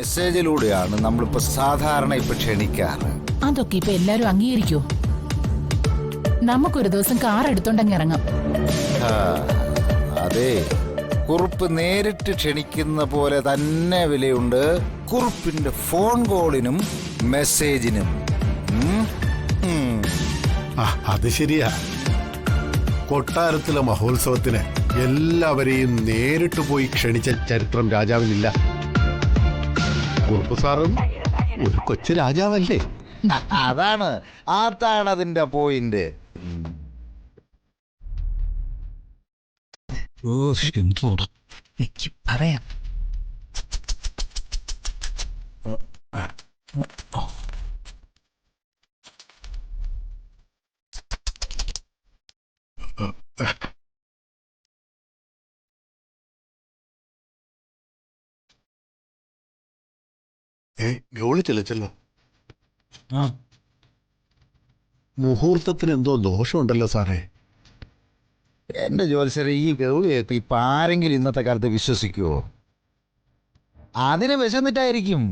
മെസ്സേജിലൂടെയാണ് നമ്മളിപ്പോ സാധാരണ ഇപ്പൊ ക്ഷണിക്കാറ്. അതൊക്കെ ഇപ്പൊ എല്ലാരും അംഗീകരിക്കോ? നമുക്കൊരു ദിവസം കാർ എടുത്തോണ്ടങ്ങ് ഇറങ്ങാം. അതെ, കുറുപ്പ് നേരിട്ട് ക്ഷണിക്കുന്ന പോലെ തന്നെ വിലയുണ്ട് കുറുപ്പിന്റെ ഫോൺ കോളിനും മെസ്സേജിനും. അത് ശരിയാ. കൊട്ടാരത്തിലെ മഹോത്സവത്തിന് എല്ലാവരെയും നേരിട്ട് പോയി ക്ഷണിച്ച ചരിത്രം രാജാവിനില്ല. കുറുപ്പ് സാറും ഒരു കൊച്ചു രാജാവല്ലേ? അതാണ് അതിന്റെ പോയിന്റ്. പറയാം. ഗൗളി ചെല്ലോ. മുഹൂർത്തത്തിന് എന്തോ ദോഷമുണ്ടല്ലോ സാറേ. എന്റെ ജോത്സ്യരെ, ഈ ഗൗരിയൊക്കെ ഇപ്പൊ ആരെങ്കിലും ഇന്നത്തെ കാലത്ത് വിശ്വസിക്കുവോ? അതിന് വിശന്നിട്ടായിരിക്കും.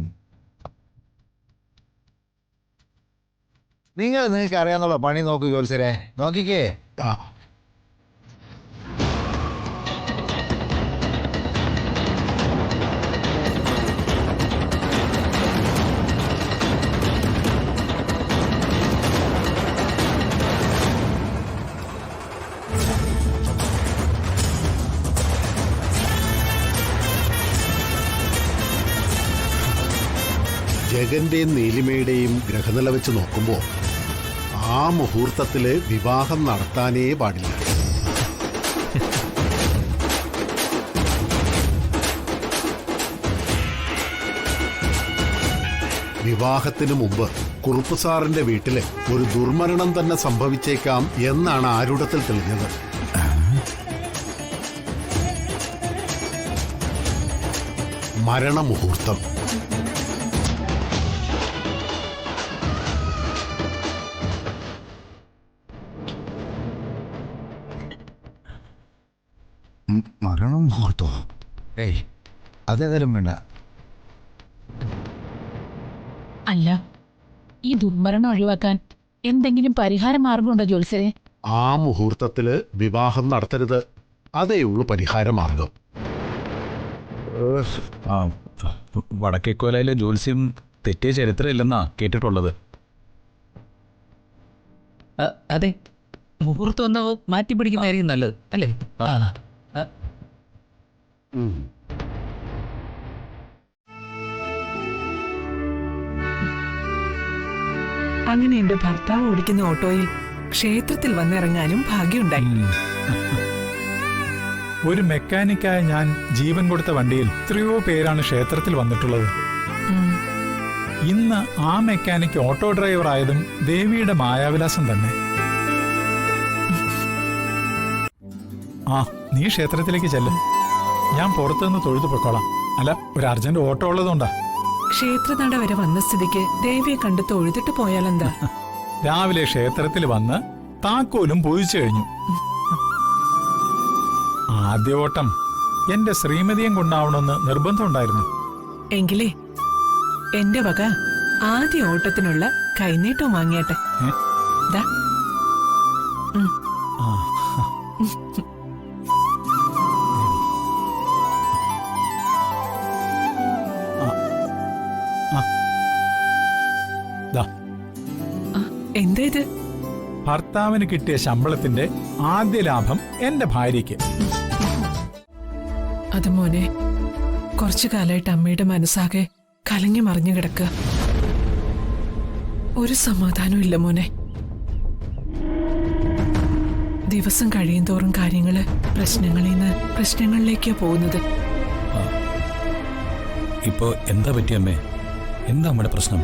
നിങ്ങൾക്ക് അറിയാന്നുള്ള പണി നോക്കൂ ജോത്സ്യരെ, നോക്കിക്കേ. ജഗന്റെയും നീലിമയുടെയും ഗ്രഹനില വെച്ച് നോക്കുമ്പോൾ ആ മുഹൂർത്തത്തില് വിവാഹം നടത്താനേ പാടില്ല. വിവാഹത്തിന് മുമ്പ് കുറുപ്പ് സാറിന്റെ വീട്ടില് ഒരു ദുർമരണം തന്നെ സംഭവിച്ചേക്കാം എന്നാണ് ആരൂഢത്തിൽ തെളിഞ്ഞത്. മരണമുഹൂർത്തം. മരണം ഓർത്തോ? അതേതായാലും വേണ്ട. അല്ല, ഈ ദുർമരണം ഒഴിവാക്കാൻ എന്തെങ്കിലും പരിഹാര മാർഗമുണ്ടോ ജോത്സ്യരെ? ആ മുഹൂർത്തത്തില് വിവാഹം നടത്തരുത്. അതേ ഉള്ളൂ പരിഹാര മാർഗം. വടക്കേക്കോലയിലെ ജ്യോത്സ്യം തെറ്റിയ ചരിത്രമില്ലെന്നാ കേട്ടിട്ടുള്ളത്. അതെ, മുഹൂർത്തം ഒന്ന് മാറ്റി പിടിക്കുന്നതായിരിക്കും നല്ലത്, അല്ലേ? അങ്ങനെ എന്റെ ഭർത്താവ് ഓടിക്കുന്ന ഓട്ടോയിൽ ക്ഷേത്രത്തിൽ വന്നിറങ്ങാനും ഭാഗ്യമുണ്ടായി. ഒരു മെക്കാനിക്കായ ഞാൻ ജീവൻ കൊടുത്ത വണ്ടിയിൽ എത്രയോ പേരാണ് ക്ഷേത്രത്തിൽ വന്നിട്ടുള്ളത്. ഇന്ന് ആ മെക്കാനിക്ക് ഓട്ടോ ഡ്രൈവർ ആയതും ദേവിയുടെ മായാവിലാസം തന്നെ. നീ ക്ഷേത്രത്തിലേക്ക് ചെല്ലും, ഞാൻ പുറത്തുനിന്ന് തൊഴുതു പൊക്കോളാം. അല്ല, ഒരു അർജന്റ് ഓട്ടോ ഉള്ളതുകൊണ്ടാ. ക്ഷേത്രനട വരെ വന്ന സ്ഥിതിക്ക് ദേവിയെ കണ്ട് തൊഴുതിട്ട് പോയാലെന്താ? രാവിലെ ക്ഷേത്രത്തിൽ വന്ന് താക്കോലും പൂജിച്ചു കഴിഞ്ഞു. ആദ്യ ഓട്ടം എന്റെ ശ്രീമതിയും കൊണ്ടാവണമെന്ന് നിർബന്ധമുണ്ടായിരുന്നു. എങ്കിലേ എന്റെ വക ആദ്യ ഓട്ടത്തിനുള്ള കൈനീട്ടം വാങ്ങിയട്ടെ. എന്താ ഇത്? ഭർത്താവിന് കിട്ടിയ ശമ്പളത്തിന്റെ ആദ്യ ലാഭം എന്റെ ഭാര്യയ്ക്ക്. അത് മോനെ, കുറച്ചു കാലമായിട്ട് അമ്മയുടെ മനസ്സാകെ കലങ്ങി മറിഞ്ഞു കിടക്കുക. ഒരു സമാധാനവും ഇല്ല മോനെ. ദിവസം കഴിയും തോറും കാര്യങ്ങള് പ്രശ്നങ്ങളിൽ നിന്ന് പ്രശ്നങ്ങളിലേക്കാ പോകുന്നത്. ഇപ്പോ എന്താ പറ്റിയമ്മേ? എന്താ അമ്മയുടെ പ്രശ്നം?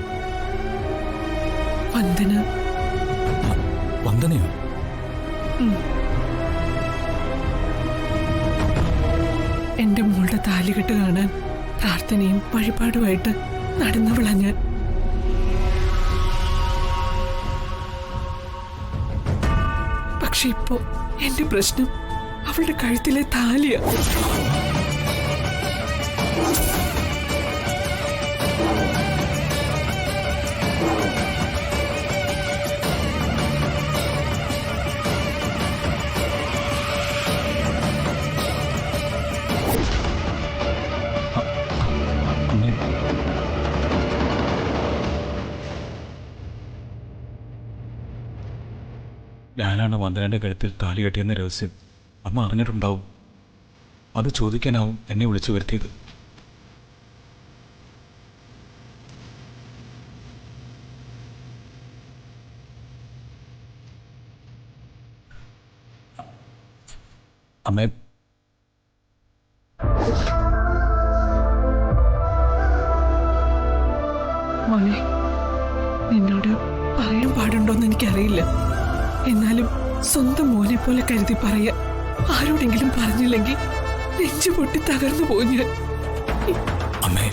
വന്ദനയോ? എന്റെ മോളുടെ താലികെട്ട് കാണാൻ പ്രാർത്ഥനയും വഴിപാടുമായിട്ട് നടന്നവളാ ഞാൻ. പക്ഷെ ഇപ്പോ എന്റെ പ്രശ്നം അവളുടെ കഴുത്തിലെ താലിയാ. ഞാനാണ് വന്ദനയുടെ കഴുത്തിൽ താലി കെട്ടിയെന്ന രഹസ്യം അമ്മ അറിഞ്ഞിട്ടുണ്ടാവും. അത് ചോദിക്കാനാവും എന്നെ വിളിച്ചു വരുത്തിയത്. അമ്മേ, മോനെ, നിന്നോട് പറയാൻ പാടുണ്ടോന്ന് എനിക്കറിയില്ല. എന്നാലും സ്വന്തം മോനെ പോലെ കരുതി പറയാ. ആരോടെങ്കിലും പറഞ്ഞില്ലെങ്കിൽ നെഞ്ചു പൊട്ടി തകർന്നു പോയി ഞാൻ. അമ്മേ,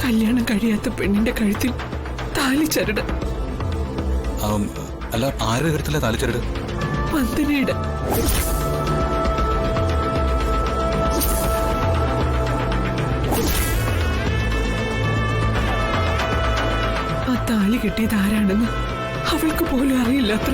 കല്യാണം കഴിയാത്ത പെണ്ണിന്റെ കഴുത്തിൽ താലി ചരട്. അല്ല, ആരുടെ കഴുത്തിലെ താലി ചരട്? വന്ദനയുടെ. ആ താലി കെട്ടിയത് ആരാണെന്ന് അവൾക്ക് പോലും അറിയില്ല അത്ര.